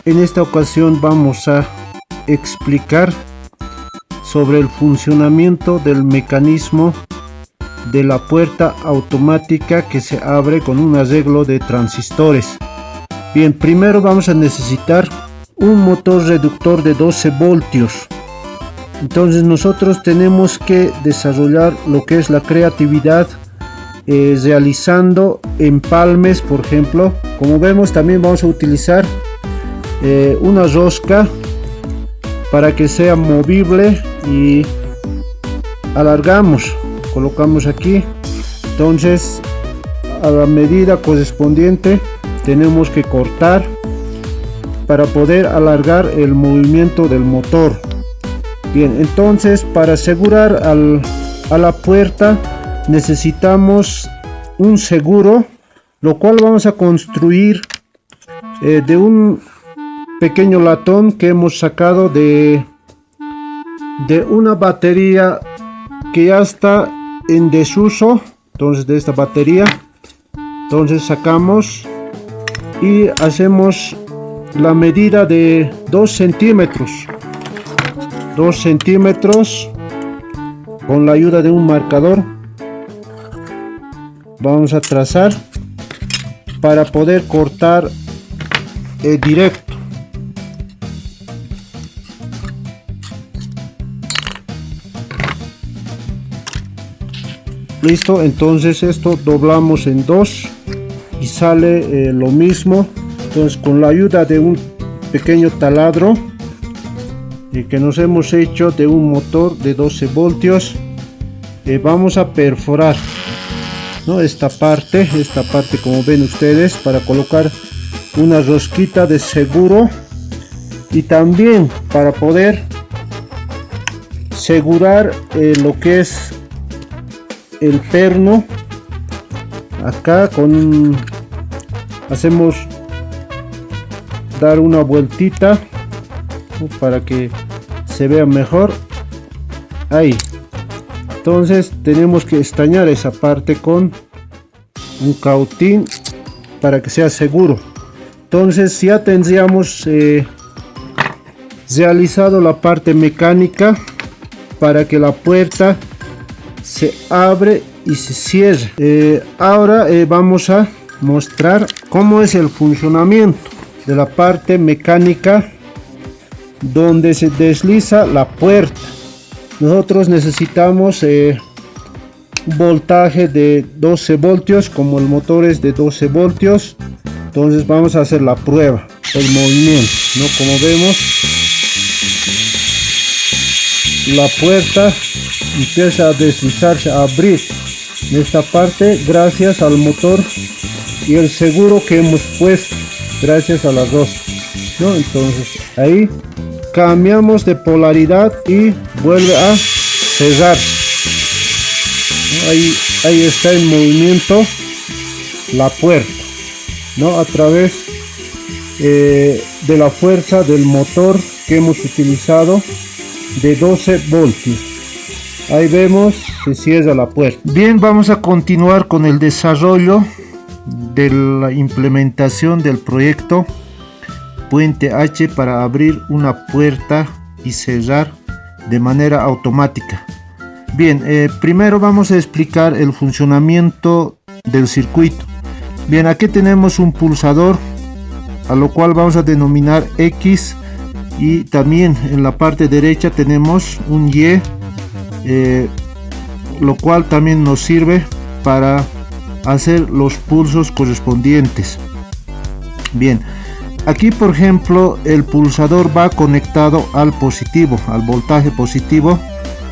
En esta ocasión vamos a explicar sobre el funcionamiento del mecanismo de la puerta automática que se abre con un arreglo de transistores. Bien, primero vamos a necesitar un motor reductor de 12 voltios. Entonces nosotros tenemos que desarrollar lo que es la creatividad realizando empalmes, por ejemplo. Como vemos, también vamos a utilizar una rosca para que sea movible y alargamos, colocamos aquí. Entonces a la medida correspondiente tenemos que cortar para poder alargar el movimiento del motor. Bien, entonces para asegurar a la puerta necesitamos un seguro, lo cual vamos a construir de un pequeño latón que hemos sacado de una batería que ya está en desuso. Entonces de esta batería, entonces sacamos y hacemos la medida de 2 centímetros con la ayuda de un marcador. Vamos a trazar para poder cortar directo. Listo, entonces esto doblamos en 2 y sale lo mismo. Entonces con la ayuda de un pequeño taladro que nos hemos hecho de un motor de 12 voltios, vamos a perforar, ¿no? esta parte como ven ustedes, para colocar una rosquita de seguro y también para poder asegurar lo que es el perno. Acá hacemos dar una vueltita, ¿no? Para que se vea mejor. Ahí. Entonces tenemos que estañar esa parte con un cautín para que sea seguro. Entonces ya tendríamos realizado la parte mecánica para que la puerta se abre y se cierre. Ahora vamos a mostrar cómo es el funcionamiento de la parte mecánica donde se desliza la puerta. Nosotros necesitamos un voltaje de 12 voltios, como el motor es de 12 voltios. Entonces vamos a hacer la prueba del movimiento, ¿no? Como vemos, la puerta empieza a deslizarse, a abrir en esta parte gracias al motor y el seguro que hemos puesto gracias a las dos, ¿no? Entonces ahí cambiamos de polaridad y vuelve a cerrar, ¿no? Ahí está en movimiento la puerta, ¿no? A través de la fuerza del motor que hemos utilizado de 12 voltios. Ahí vemos, se cierra la puerta. Bien, vamos a continuar con el desarrollo de la implementación del proyecto Puente H para abrir una puerta y cerrar de manera automática. Bien, primero vamos a explicar el funcionamiento del circuito. Bien, aquí tenemos un pulsador a lo cual vamos a denominar X, y también en la parte derecha tenemos un Y, lo cual también nos sirve para hacer los pulsos correspondientes. Bien, aquí por ejemplo el pulsador va conectado al positivo, al voltaje positivo.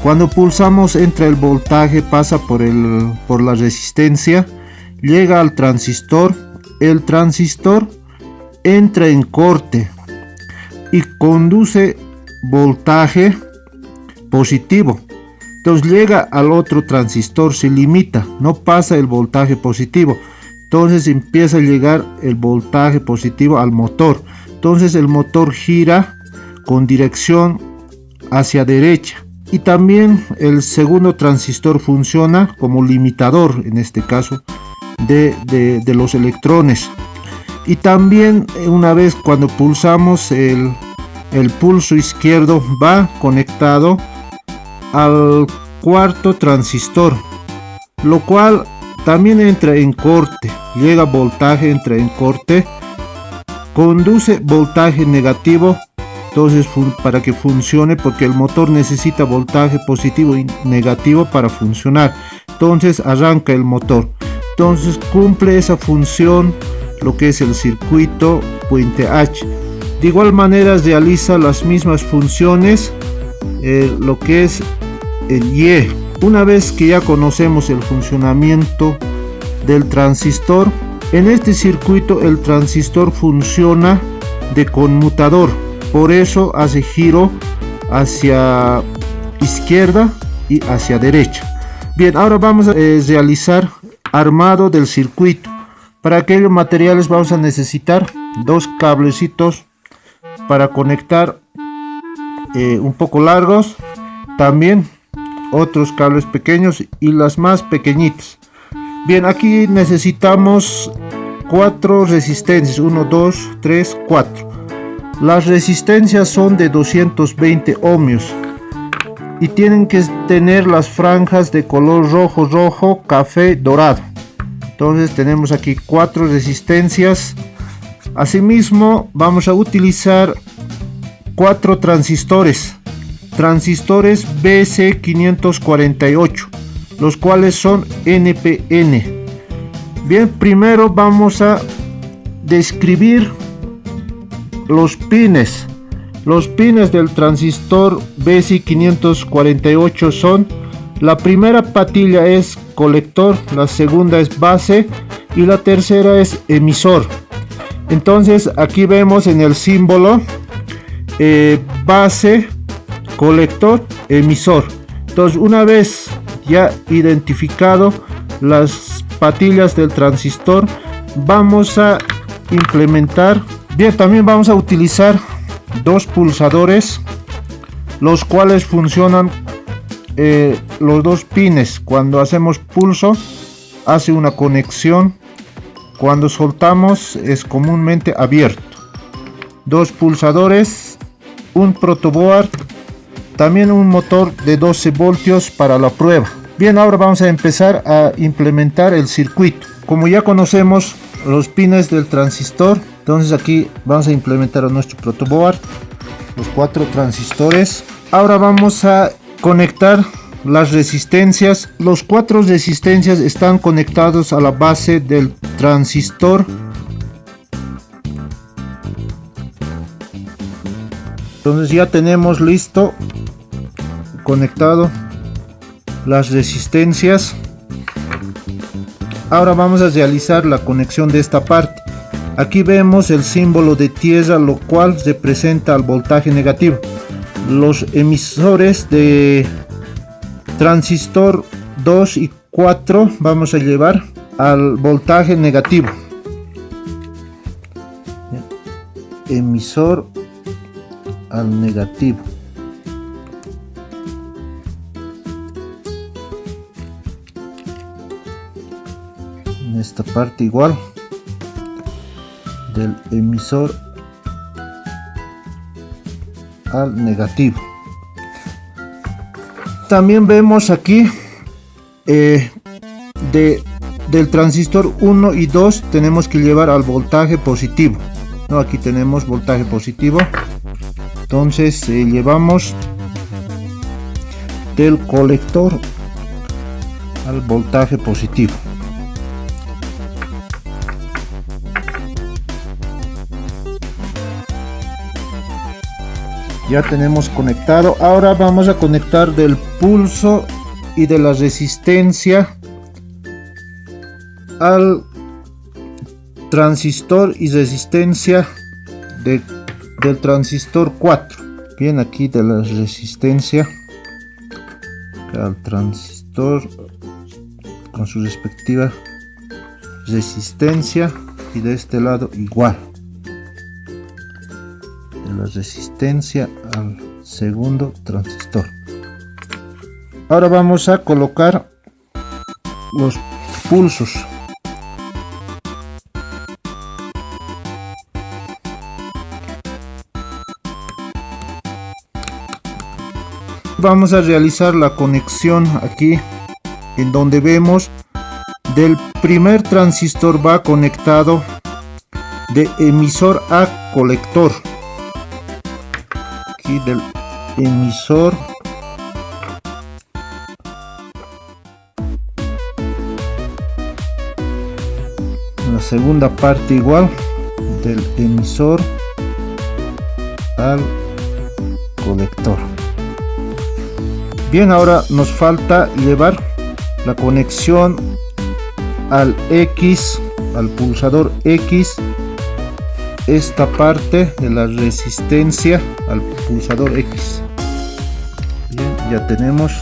Cuando pulsamos entra el voltaje, pasa por la resistencia, llega al transistor, el transistor entra en corte y conduce voltaje positivo. Entonces llega al otro transistor, se limita, no pasa el voltaje positivo. Entonces empieza a llegar el voltaje positivo al motor. Entonces el motor gira con dirección hacia derecha. Y también el segundo transistor funciona como limitador, en este caso, de los electrones. Y también una vez cuando pulsamos el pulso izquierdo va conectado al cuarto transistor, lo cual también entra en corte, llega voltaje, entra en corte, conduce voltaje negativo. Entonces para que funcione, porque el motor necesita voltaje positivo y negativo para funcionar, entonces arranca el motor, entonces cumple esa función lo que es el circuito puente H. De igual manera realiza las mismas funciones lo que es el Y. Una vez que ya conocemos el funcionamiento del transistor, en este circuito el transistor funciona de conmutador, por eso hace giro hacia izquierda y hacia derecha. Bien, ahora vamos a realizar armado del circuito. Para aquellos materiales vamos a necesitar dos cablecitos para conectar un poco largos, también otros cables pequeños y las más pequeñitas. Bien, aquí necesitamos 4 resistencias, 1, 2, 3, 4. Las resistencias son de 220 ohmios y tienen que tener las franjas de color rojo, rojo, café, dorado. Entonces tenemos aquí 4 resistencias. Asimismo vamos a utilizar 4 transistores BC548, los cuales son NPN. Bien, primero vamos a describir los pines. Los pines del transistor BC548 son: la primera patilla es colector, la segunda es base y la tercera es emisor. Entonces aquí vemos en el símbolo base, colector, emisor. Entonces una vez ya identificado las patillas del transistor, vamos a implementar. Bien, también vamos a utilizar 2 pulsadores, los cuales funcionan los 2 pines. Cuando hacemos pulso hace una conexión, cuando soltamos es comúnmente abierto. 2 pulsadores, un protoboard, también un motor de 12 voltios para la prueba. Bien, ahora vamos a empezar a implementar el circuito. Como ya conocemos los pines del transistor, entonces aquí vamos a implementar a nuestro protoboard los 4 transistores. Ahora vamos a conectar las resistencias. Los 4 resistencias están conectados a la base del transistor. Entonces ya tenemos listo conectado las resistencias. Ahora vamos a realizar la conexión de esta parte. Aquí vemos el símbolo de tierra, lo cual representa el voltaje negativo. Los emisores de transistor 2 y 4 vamos a llevar al voltaje negativo. Emisor al negativo. En esta parte igual, del emisor al negativo. También vemos aquí del transistor 1 y 2 tenemos que llevar al voltaje positivo, ¿no? Aquí tenemos voltaje positivo, entonces llevamos del colector al voltaje positivo. Ya tenemos conectado. Ahora vamos a conectar del pulso y de la resistencia al transistor y resistencia del transistor 4. Bien, aquí de la resistencia al transistor con su respectiva resistencia, y de este lado igual, de la resistencia al segundo transistor. Ahora vamos a colocar los pulsos. vamos a realizar la conexión aquí, en donde vemos del primer transistor va conectado de emisor a colector. Aquí del emisor la segunda parte igual, del emisor al colector. Bien, ahora nos falta llevar la conexión al X, al pulsador X, esta parte de la resistencia al pulsador X. Bien, ya tenemos.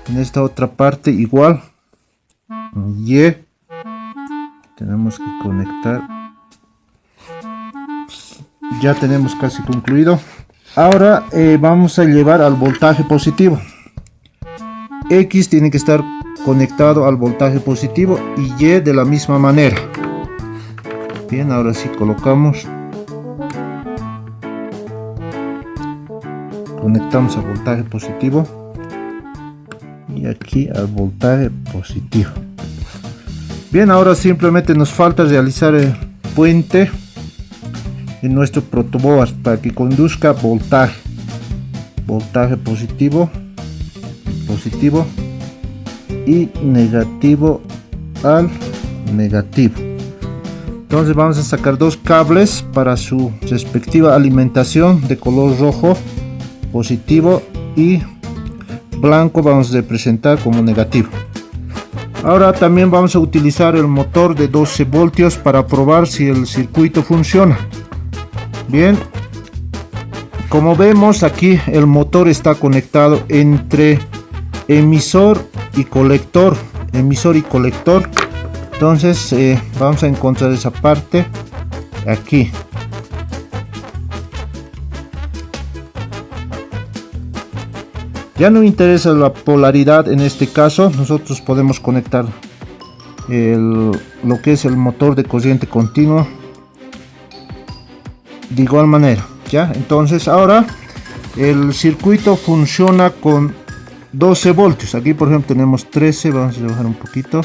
En esta otra parte igual, Y, tenemos que conectar. Ya tenemos casi concluido. Ahora vamos a llevar al voltaje positivo. X tiene que estar conectado al voltaje positivo y Y de la misma manera. Bien, ahora sí colocamos. Conectamos al voltaje positivo y aquí al voltaje positivo. Bien, ahora simplemente nos falta realizar el puente en nuestro protoboard para que conduzca voltaje positivo y negativo al negativo. Entonces vamos a sacar dos cables para su respectiva alimentación de color rojo positivo y blanco vamos a representar como negativo. Ahora también vamos a utilizar el motor de 12 voltios para probar si el circuito funciona. Bien, como vemos aquí el motor está conectado entre emisor y colector. Entonces vamos a encontrar esa parte aquí. Ya no interesa la polaridad en este caso, nosotros podemos conectar lo que es el motor de corriente continua de igual manera. Ya, entonces ahora el circuito funciona con 12 voltios. Aquí por ejemplo tenemos 13, vamos a bajar un poquito.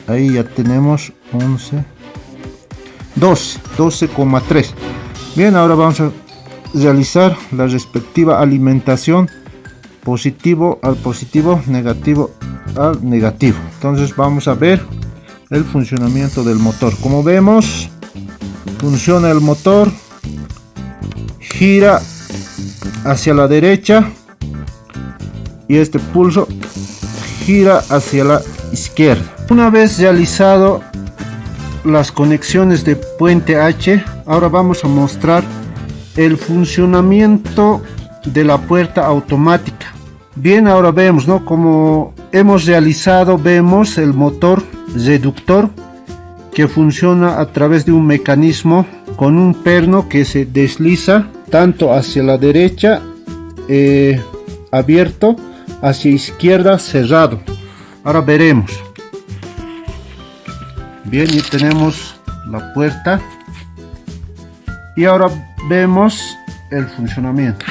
Ahí ya tenemos 11, 12,3. Bien, ahora vamos a realizar la respectiva alimentación positivo al positivo, negativo al negativo. Entonces vamos a ver el funcionamiento del motor. Como vemos, funciona el motor, gira hacia la derecha y este pulso gira hacia la izquierda. Una vez realizado las conexiones de puente H, ahora vamos a mostrar el funcionamiento de la puerta automática. Bien, ahora vemos, ¿no? Como hemos realizado, vemos el motor reductor que funciona a través de un mecanismo con un perno que se desliza tanto hacia la derecha abierto, hacia izquierda cerrado. Ahora veremos. Bien, y tenemos la puerta y ahora vemos el funcionamiento.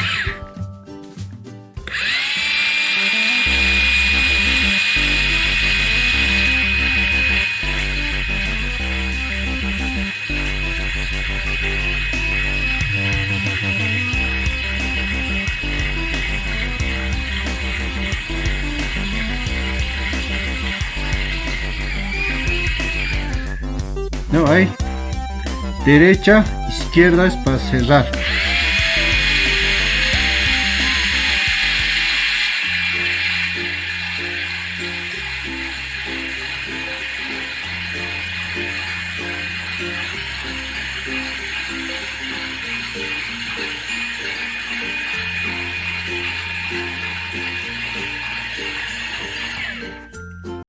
No hay derecha, izquierda es para cerrar.